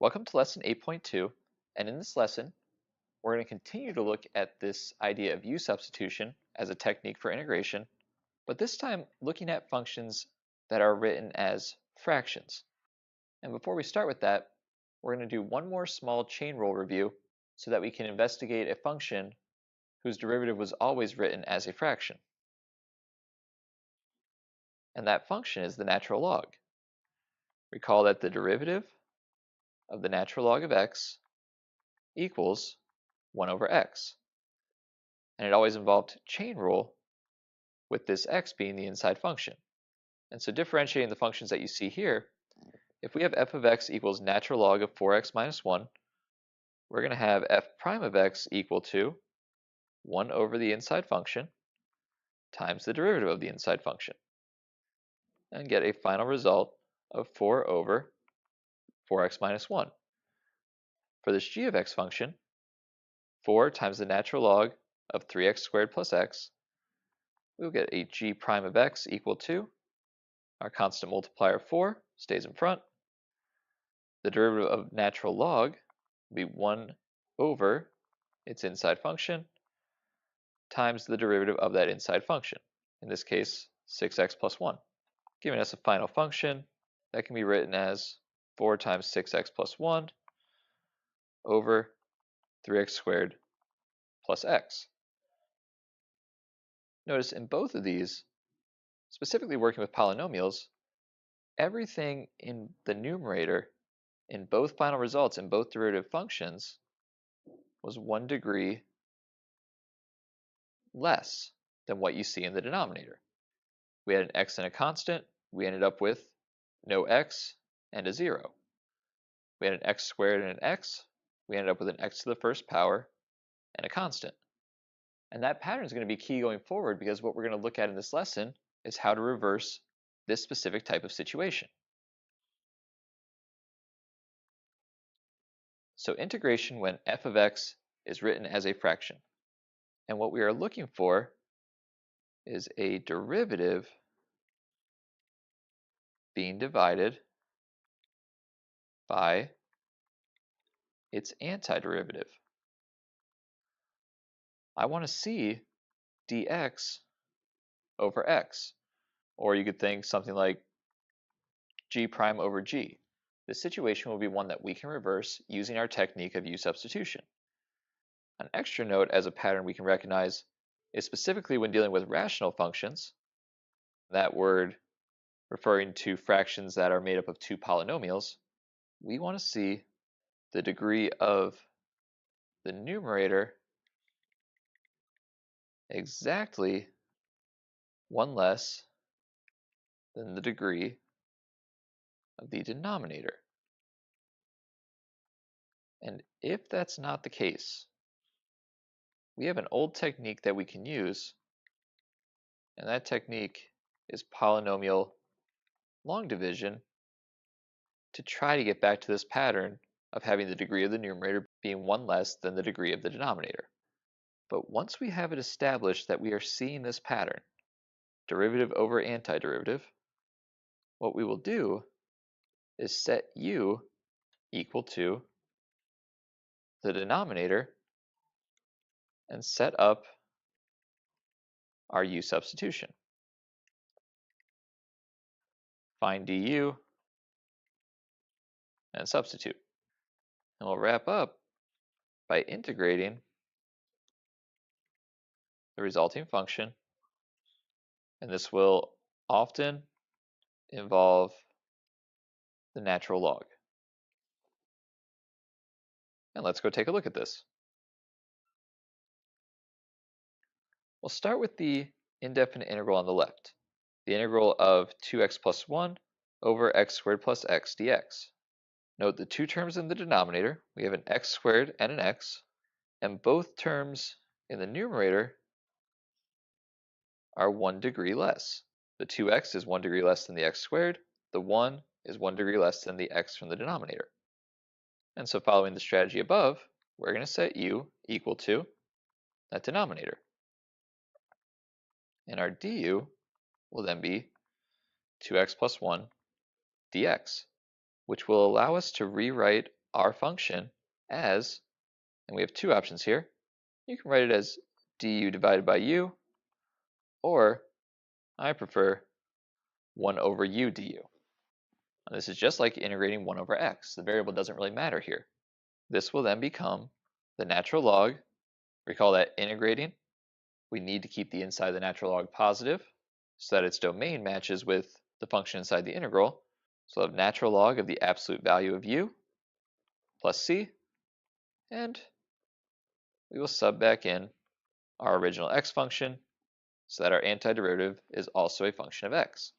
Welcome to lesson 8.2, and in this lesson, we're going to continue to look at this idea of u-substitution as a technique for integration, but this time looking at functions that are written as fractions. And before we start with that, we're going to do one more small chain rule review so that we can investigate a function whose derivative was always written as a fraction. And that function is the natural log. Recall that the derivative of the natural log of x equals 1 over x. And it always involved chain rule with this x being the inside function. And so differentiating the functions that you see here, if we have f of x equals natural log of 4x minus 1, we're going to have f prime of x equal to 1 over the inside function times the derivative of the inside function, and get a final result of 4 over 4x minus 1. For this g of x function, 4 times the natural log of 3x squared plus x, we'll get a g prime of x equal to our constant multiplier 4 stays in front. The derivative of natural log will be 1 over its inside function times the derivative of that inside function, in this case 6x plus 1, giving us a final function that can be written as 4 times 6x plus 1 over 3x squared plus x. Notice in both of these, specifically working with polynomials, everything in the numerator in both final results in both derivative functions was 1 degree less than what you see in the denominator. We had an x and a constant, we ended up with no x and a 0. We had an x squared and an x, we ended up with an x to the first power and a constant. And that pattern is going to be key going forward, because what we're going to look at in this lesson is how to reverse this specific type of situation. So integration when f of x is written as a fraction. And what we are looking for is a derivative being divided by its antiderivative. I want to see dx over x, or you could think something like g prime over g. This situation will be one that we can reverse using our technique of u-substitution. An extra note as a pattern we can recognize is specifically when dealing with rational functions, that word referring to fractions that are made up of two polynomials, we want to see the degree of the numerator exactly 1 less than the degree of the denominator. And if that's not the case, we have an old technique that we can use, and that technique is polynomial long division, to try to get back to this pattern of having the degree of the numerator being 1 less than the degree of the denominator. But once we have it established that we are seeing this pattern, derivative over antiderivative, what we will do is set u equal to the denominator and set up our u-substitution. Find du and substitute. And we'll wrap up by integrating the resulting function, and this will often involve the natural log. And let's go take a look at this. We'll start with the indefinite integral on the left, the integral of 2x plus 1 over x squared plus x dx. Note the two terms in the denominator, we have an x squared and an x, and both terms in the numerator are 1 degree less. The 2x is 1 degree less than the x squared, the 1 is 1 degree less than the x from the denominator. And so following the strategy above, we're going to set u equal to that denominator. And our du will then be 2x plus 1 dx, which will allow us to rewrite our function as, and we have two options here. You can write it as du divided by u, or I prefer 1 over u du. Now, this is just like integrating 1 over x. The variable doesn't really matter here. This will then become the natural log. Recall that integrating, we need to keep the inside of the natural log positive so that its domain matches with the function inside the integral. So we'll have natural log of the absolute value of u plus c, and we will sub back in our original x function so that our antiderivative is also a function of x.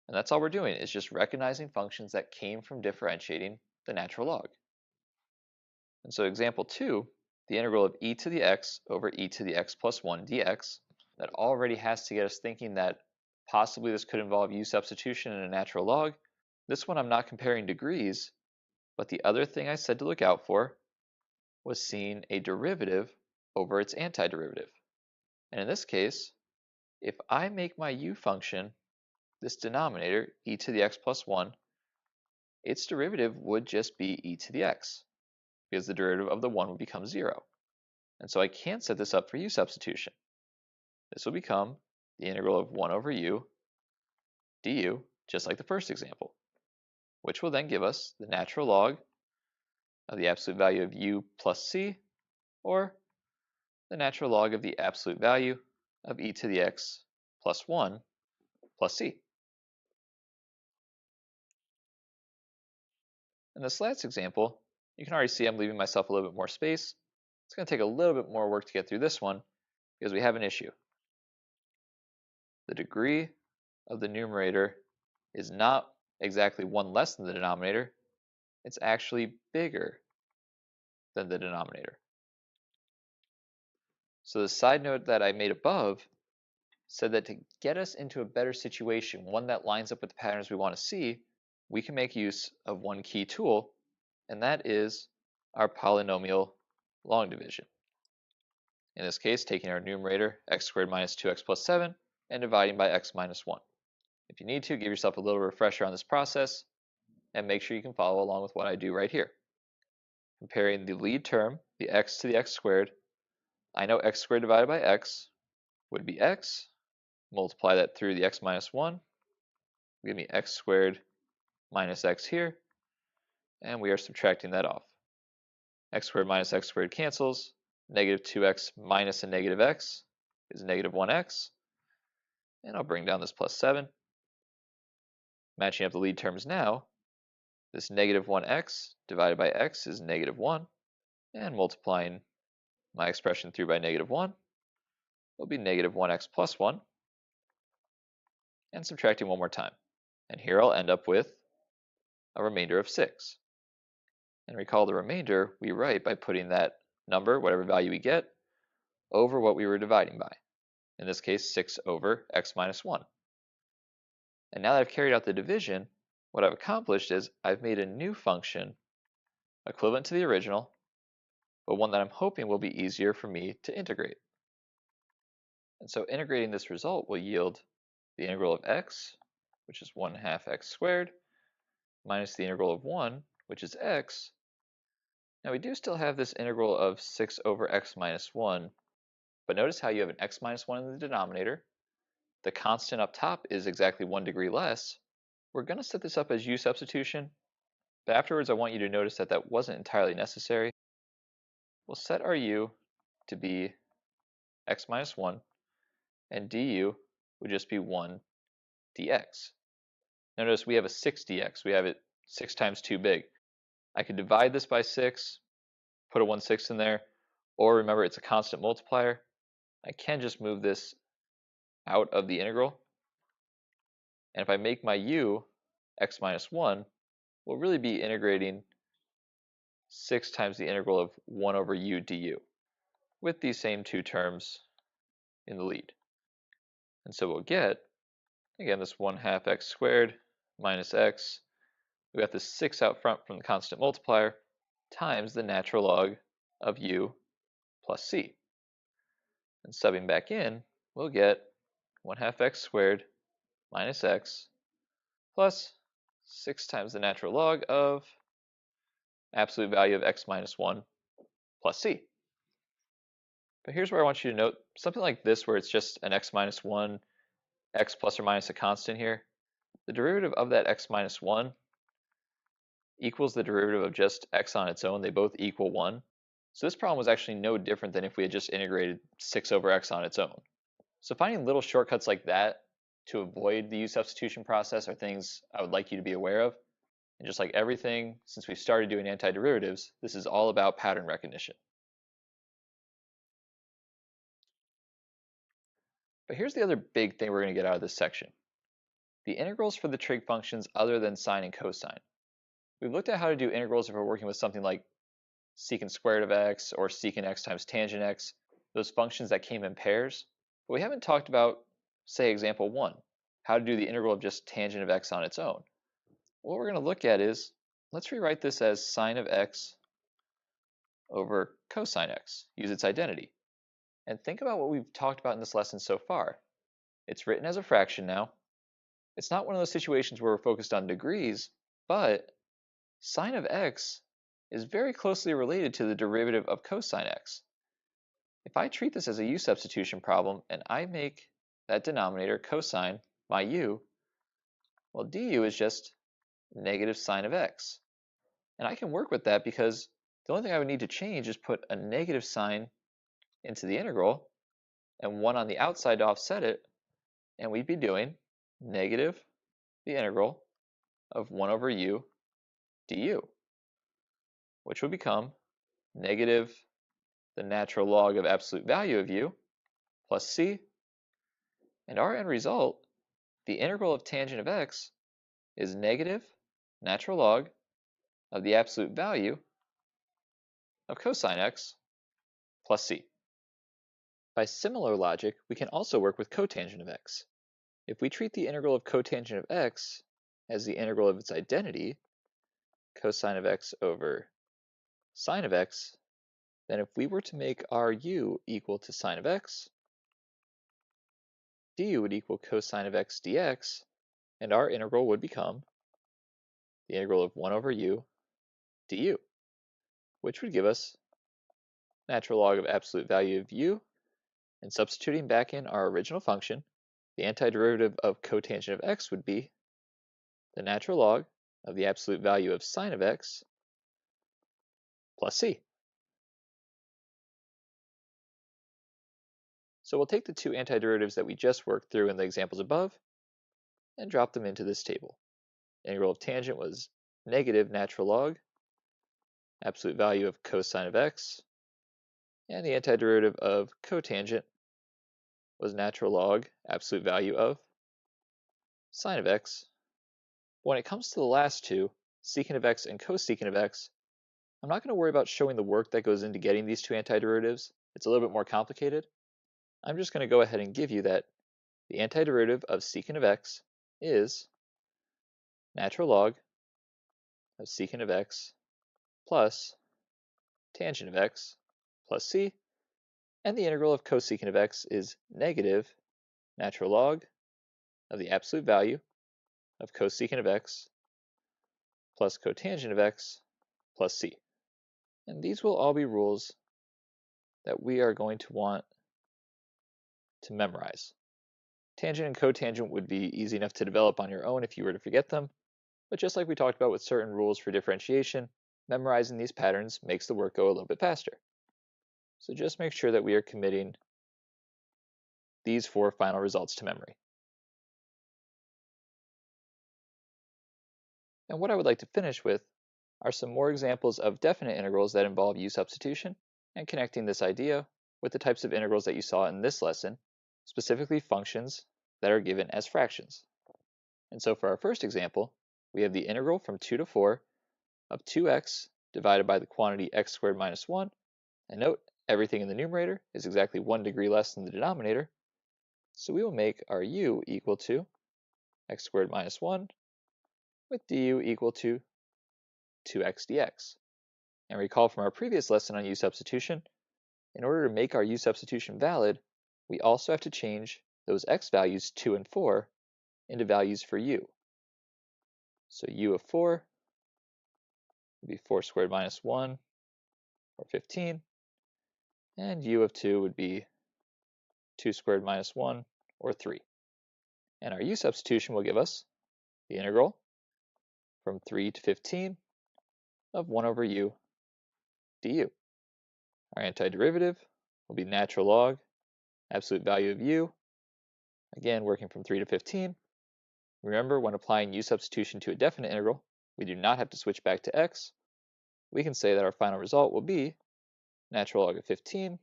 And that's all we're doing, is just recognizing functions that came from differentiating the natural log. And so example 2, the integral of e to the x over e to the x plus 1 dx, that already has to get us thinking that possibly this could involve u-substitution in a natural log. This one I'm not comparing degrees, but the other thing I said to look out for was seeing a derivative over its antiderivative. And in this case, if I make my u function this denominator, e to the x plus 1, its derivative would just be e to the x, because the derivative of the 1 would become 0. And so I can set this up for u substitution. This will become the integral of 1 over u du, just like the first example, which will then give us the natural log of the absolute value of u plus c, or the natural log of the absolute value of e to the x plus 1 plus c. In this last example, you can already see I'm leaving myself a little bit more space. It's going to take a little bit more work to get through this one because we have an issue. The degree of the numerator is not exactly 1 less than the denominator. It's actually bigger than the denominator. So the side note that I made above said that to get us into a better situation, one that lines up with the patterns we want to see, we can make use of one key tool, and that is our polynomial long division. In this case, taking our numerator, x squared minus 2x plus 7, and dividing by x minus 1. If you need to, give yourself a little refresher on this process, and make sure you can follow along with what I do right here. Comparing the lead term, the x to the x squared, I know x squared divided by x would be x. Multiply that through the x minus 1, give me x squared minus x here, and we are subtracting that off. X squared minus x squared cancels. Negative 2x minus a negative x is negative 1x, and I'll bring down this plus 7. Matching up the lead terms now, this negative 1x divided by x is negative 1, and multiplying my expression through by negative 1 will be negative 1x plus 1, and subtracting one more time. And here I'll end up with a remainder of 6. And recall the remainder we write by putting that number, whatever value we get, over what we were dividing by. In this case, 6 over x minus 1. And now that I've carried out the division, what I've accomplished is I've made a new function equivalent to the original, but one that I'm hoping will be easier for me to integrate. And so integrating this result will yield the integral of x, which is 1/2 x squared, minus the integral of 1, which is x. Now we do still have this integral of 6 over x minus 1, but notice how you have an x minus 1 in the denominator. The constant up top is exactly 1 degree less. We're going to set this up as u substitution, but afterwards I want you to notice that that wasn't entirely necessary. We'll set our u to be x minus 1, and du would just be 1 dx. Now notice we have a 6 dx. We have it 6 times too big. I could divide this by 6, put a 1/6 in there, or remember it's a constant multiplier. I can just move this out of the integral. And if I make my u x minus 1, we'll really be integrating 6 times the integral of 1 over u du with these same two terms in the lead. And so we'll get, again, this 1/2 x squared minus x. We got this 6 out front from the constant multiplier times the natural log of u plus c. And subbing back in, we'll get 1/2 x squared minus x plus 6 times the natural log of absolute value of x minus 1 plus c. But here's where I want you to note something like this, where it's just an x minus 1, x plus or minus a constant here. The derivative of that x minus 1 equals the derivative of just x on its own. They both equal 1. So this problem was actually no different than if we had just integrated 6 over x on its own. So finding little shortcuts like that to avoid the u-substitution process are things I would like you to be aware of. And just like everything since we started doing antiderivatives, this is all about pattern recognition. But here's the other big thing we're going to get out of this section. The integrals for the trig functions other than sine and cosine. We've looked at how to do integrals if we're working with something like secant squared of x or secant x times tangent x, those functions that came in pairs. But we haven't talked about, say, example 1, how to do the integral of just tangent of x on its own. What we're going to look at is, let's rewrite this as sine of x over cosine x, use its identity. And think about what we've talked about in this lesson so far. It's written as a fraction now. It's not one of those situations where we're focused on degrees, but sine of x is very closely related to the derivative of cosine x. If I treat this as a u-substitution problem and I make that denominator cosine my u, well, du is just negative sine of x. And I can work with that because the only thing I would need to change is put a negative sign into the integral and 1 on the outside to offset it, and we'd be doing negative the integral of 1 over u du, which would become negative the natural log of absolute value of u plus c, and our end result, the integral of tangent of x, is negative natural log of the absolute value of cosine x plus c. By similar logic, we can also work with cotangent of x. If we treat the integral of cotangent of x as the integral of its identity, cosine of x over sine of x, then if we were to make our u equal to sine of x, du would equal cosine of x dx, and our integral would become the integral of 1 over u du, which would give us natural log of absolute value of u, and substituting back in our original function, the antiderivative of cotangent of x would be the natural log of the absolute value of sine of x plus c. So we'll take the two antiderivatives that we just worked through in the examples above and drop them into this table. The integral of tangent was negative natural log, absolute value of cosine of x, and the antiderivative of cotangent was natural log, absolute value of sine of x. When it comes to the last two, secant of x and cosecant of x, I'm not going to worry about showing the work that goes into getting these two antiderivatives. It's a little bit more complicated. I'm just going to go ahead and give you that the antiderivative of secant of x is natural log of secant of x plus tangent of x plus c, and the integral of cosecant of x is negative natural log of the absolute value of cosecant of x plus cotangent of x plus c. And these will all be rules that we are going to want to memorize. Tangent and cotangent would be easy enough to develop on your own if you were to forget them, but just like we talked about with certain rules for differentiation, memorizing these patterns makes the work go a little bit faster. So just make sure that we are committing these 4 final results to memory. And what I would like to finish with are some more examples of definite integrals that involve u-substitution and connecting this idea with the types of integrals that you saw in this lesson, specifically functions that are given as fractions. And so for our first example, we have the integral from 2 to 4 of 2x divided by the quantity x squared minus 1, and note everything in the numerator is exactly 1 degree less than the denominator, so we will make our u equal to x squared minus 1 with du equal to 2x dx. And recall from our previous lesson on u-substitution, in order to make our u-substitution valid, we also have to change those x values 2 and 4 into values for u. So u of 4 would be 4 squared minus 1, or 15. And u of 2 would be 2 squared minus 1, or 3. And our u substitution will give us the integral from 3 to 15 of 1 over u du. Our antiderivative will be natural log absolute value of u, again working from 3 to 15. Remember, when applying u substitution to a definite integral, we do not have to switch back to x. We can say that our final result will be natural log of 15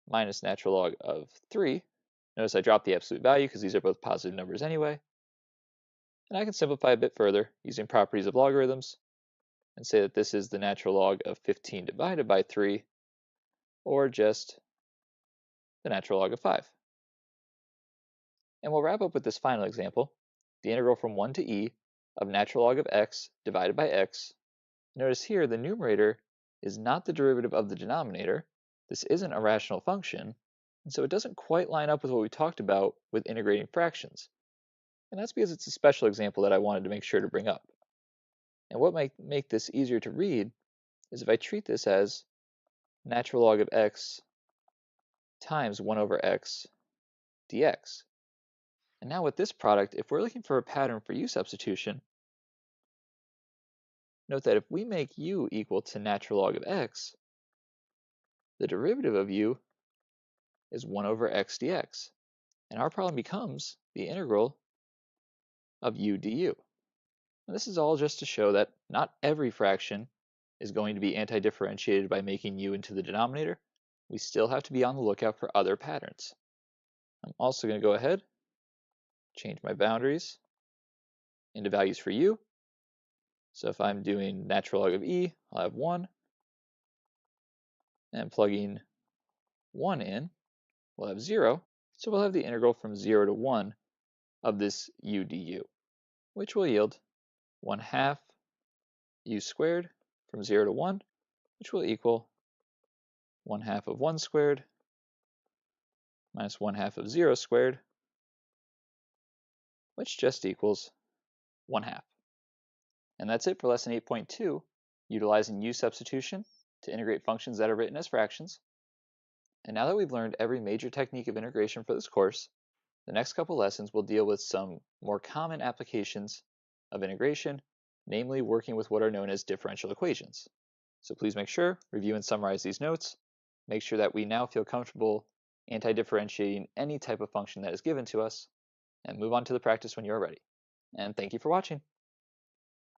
minus natural log of 3. Notice I dropped the absolute value because these are both positive numbers anyway. And I can simplify a bit further using properties of logarithms and say that this is the natural log of 15 divided by 3, or just the natural log of 5. And we'll wrap up with this final example, the integral from 1 to e of natural log of x divided by x. Notice here the numerator is not the derivative of the denominator. This isn't a rational function, and so it doesn't quite line up with what we talked about with integrating fractions. And that's because it's a special example that I wanted to make sure to bring up. And what might make this easier to read is if I treat this as natural log of x times 1 over x dx. And now with this product, if we're looking for a pattern for u substitution, note that if we make u equal to natural log of x, the derivative of u is 1 over x dx. And our problem becomes the integral of u du. And this is all just to show that not every fraction is going to be antidifferentiated by making u into the denominator. We still have to be on the lookout for other patterns. I'm also going to go ahead, change my boundaries into values for u. So if I'm doing natural log of e, I'll have 1. And plugging 1 in, we'll have 0. So we'll have the integral from 0 to 1 of this u du, which will yield 1/2 u squared from 0 to 1, which will equal 1/2 of 1 squared minus 1/2 of 0 squared, which just equals 1/2. And that's it for lesson 8.2, utilizing u substitution to integrate functions that are written as fractions. And now that we've learned every major technique of integration for this course, the next couple lessons will deal with some more common applications of integration, namely working with what are known as differential equations. So please make sure, review and summarize these notes. Make sure that we now feel comfortable anti-differentiating any type of function that is given to us, and move on to the practice when you are ready. And thank you for watching.